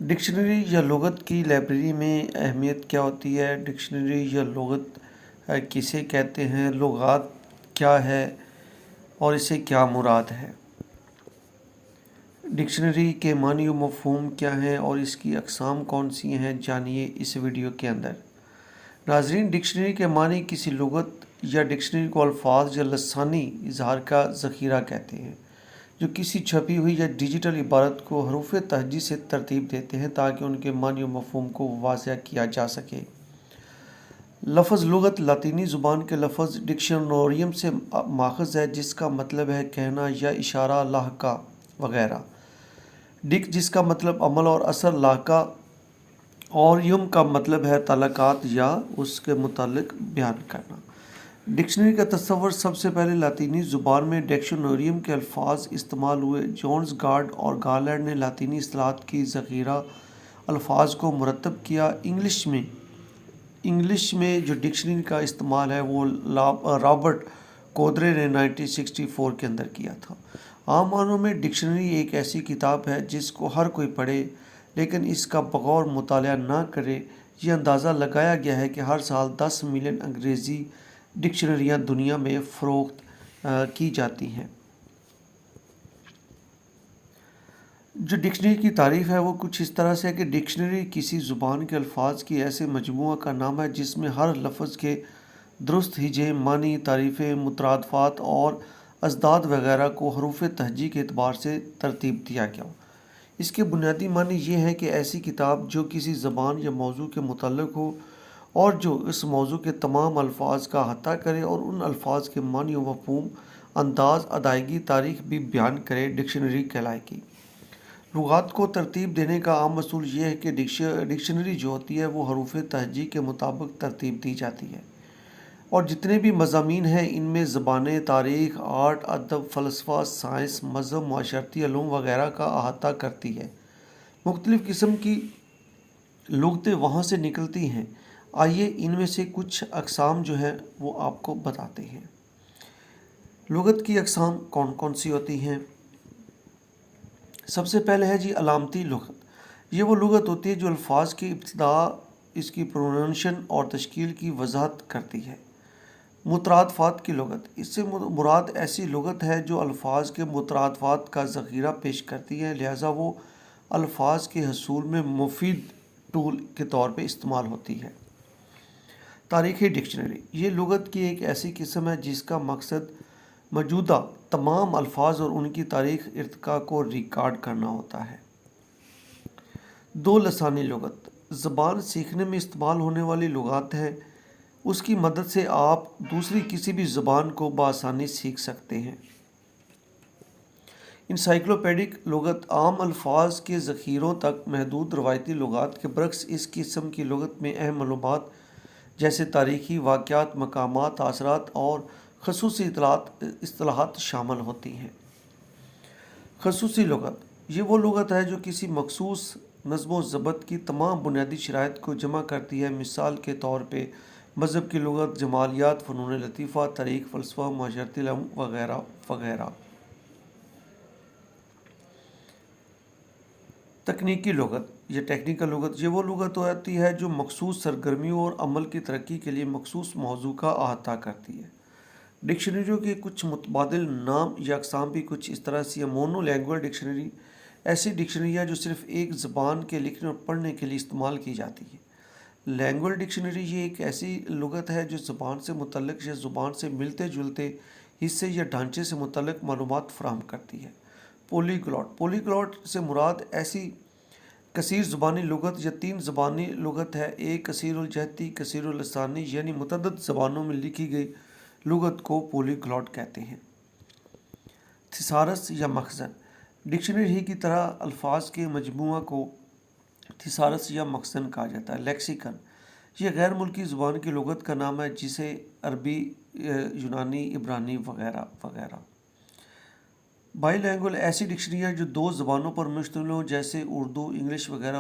Dictionary یا لغت کی لائبریری میں اہمیت کیا ہوتی ہے؟ ڈکشنری یا لغت کسے کہتے ہیں؟ لغات کیا ہے اور اسے کیا مراد ہے؟ ڈکشنری کے معنی و مفہوم کیا ہیں اور اس کی اقسام کون سی ہیں؟ جانیے اس ویڈیو کے اندر۔ ناظرین، ڈکشنری کے معنی کسی لغت یا ڈکشنری کو الفاظ یا لسانی اظہار کا ذخیرہ کہتے ہیں جو کسی چھپی ہوئی یا ڈیجیٹل عبارت کو حروف تہجی سے ترتیب دیتے ہیں تاکہ ان کے معنی و مفہوم کو واضح کیا جا سکے۔ لفظ لغت لاطینی زبان کے لفظ ڈکشنوریم سے ماخذ ہے جس کا مطلب ہے کہنا یا اشارہ، لاحقہ وغیرہ۔ ڈک جس کا مطلب عمل اور اثر، لاحقہ اور یم کا مطلب ہے تعلقات یا اس کے متعلق بیان کرنا۔ ڈکشنری کا تصور سب سے پہلے لاطینی زبان میں ڈکشنوریم کے الفاظ استعمال ہوئے۔ جونز گارڈ اور گارلینڈ نے لاطینی اصطلاحات کی ذخیرہ الفاظ کو مرتب کیا۔ انگلش میں جو ڈکشنری کا استعمال ہے وہ رابرٹ کودرے نے 1964 کے اندر کیا تھا۔ عام معنوں میں ڈکشنری ایک ایسی کتاب ہے جس کو ہر کوئی پڑھے لیکن اس کا بغور مطالعہ نہ کرے۔ یہ اندازہ لگایا گیا ہے کہ ہر سال 10 ملین انگریزی ڈکشنریاں دنیا میں فروخت کی جاتی ہیں۔ جو ڈکشنری کی تعریف ہے وہ کچھ اس طرح سے ہے کہ ڈکشنری کسی زبان کے الفاظ کی ایسے مجموعہ کا نام ہے جس میں ہر لفظ کے درست ہجے، معنی، تعریفیں، مترادفات اور ازداد وغیرہ کو حروف تہجی کے اعتبار سے ترتیب دیا گیا ہو۔ اس کے بنیادی معنی یہ ہے کہ ایسی کتاب جو کسی زبان یا موضوع کے متعلق ہو اور جو اس موضوع کے تمام الفاظ کا احاطہ کرے اور ان الفاظ کے معنی و مفہوم، انداز، ادائیگی، تاریخ بھی بیان کرے، ڈکشنری کہلائے گی۔ لغات کو ترتیب دینے کا عام اصول یہ ہے کہ ڈکشنری جو ہوتی ہے وہ حروف تہجی کے مطابق ترتیب دی جاتی ہے اور جتنے بھی مضامین ہیں ان میں زبانیں، تاریخ، آرٹ، ادب، فلسفہ، سائنس، مذہب، معاشرتی علوم وغیرہ کا احاطہ کرتی ہے۔ مختلف قسم کی لغتیں وہاں سے نکلتی ہیں۔ آئیے ان میں سے کچھ اقسام جو ہیں وہ آپ کو بتاتے ہیں۔ لغت کی اقسام کون کون سی ہوتی ہیں؟ سب سے پہلے ہے علامتی لغت۔ یہ وہ لغت ہوتی ہے جو الفاظ کی ابتدا، اس کی پروننسیشن اور تشکیل کی وضاحت کرتی ہے۔ مترادفات کی لغت۔ اس سے مراد ایسی لغت ہے جو الفاظ کے مترادفات کا ذخیرہ پیش کرتی ہے، لہٰذا وہ الفاظ کے حصول میں مفید ٹول کے طور پہ استعمال ہوتی ہے۔ تاریخی ڈکشنری۔ یہ لغت کی ایک ایسی قسم ہے جس کا مقصد موجودہ تمام الفاظ اور ان کی تاریخ ارتقاء کو ریکارڈ کرنا ہوتا ہے۔ دو لسانی لغت۔ زبان سیکھنے میں استعمال ہونے والی لغات ہے۔ اس کی مدد سے آپ دوسری کسی بھی زبان کو بآسانی سیکھ سکتے ہیں۔ انسائکلوپیڈک لغت۔ عام الفاظ کے ذخیروں تک محدود روایتی لغات کے برعکس اس قسم کی لغت میں اہم معلومات جیسے تاریخی واقعات، مقامات، اثرات اور خصوصی اصطلاحات شامل ہوتی ہیں۔ خصوصی لغت۔ یہ وہ لغت ہے جو کسی مخصوص نظم و ضبط کی تمام بنیادی شرائط کو جمع کرتی ہے۔ مثال کے طور پہ مذہب کی لغت، جمالیات، فنون لطیفہ، تاریخ، فلسفہ، معاشرتی علوم وغیرہ وغیرہ۔ تکنیکی لغت یا ٹیکنیکل لغت۔ یہ وہ لغت ہوتی ہے جو مخصوص سرگرمیوں اور عمل کی ترقی کے لیے مخصوص موضوع کا احاطہ کرتی ہے۔ ڈکشنریوں کے کچھ متبادل نام یا اقسام بھی کچھ اس طرح سے ہیں۔ Mono lingual dictionary. ایسی ڈکشنری ہے جو صرف ایک زبان کے لکھنے اور پڑھنے کے لیے استعمال کی جاتی ہے۔ لینگوئل ڈکشنری یہ ایک ایسی لغت ہے جو زبان سے متعلق یا زبان سے ملتے جلتے حصے یا ڈھانچے سے متعلق معلومات فراہم کرتی ہے۔ پولی گلاٹ۔ پولی گلاٹ سے مراد ایسی کثیر زبانی لغت یا تین زبانی لغت ہے۔ ایک کثیر الجہتی، کثیر اللسانی یعنی متعدد زبانوں میں لکھی گئی لغت کو پولی گلاٹ کہتے ہیں۔ تھیسارس یا مخزن۔ ڈکشنری ہی کی طرح الفاظ کے مجموعہ کو تھیسارس یا مخزن کہا جاتا ہے۔ لیکسیکن۔ یہ غیر ملکی زبان کی لغت کا نام ہے جسے عربی، یونانی، عبرانی وغیرہ وغیرہ۔ By lingual. ایسی ڈکشنری ہے جو دو زبانوں پر مشتمل ہوں جیسے اردو، انگلش وغیرہ۔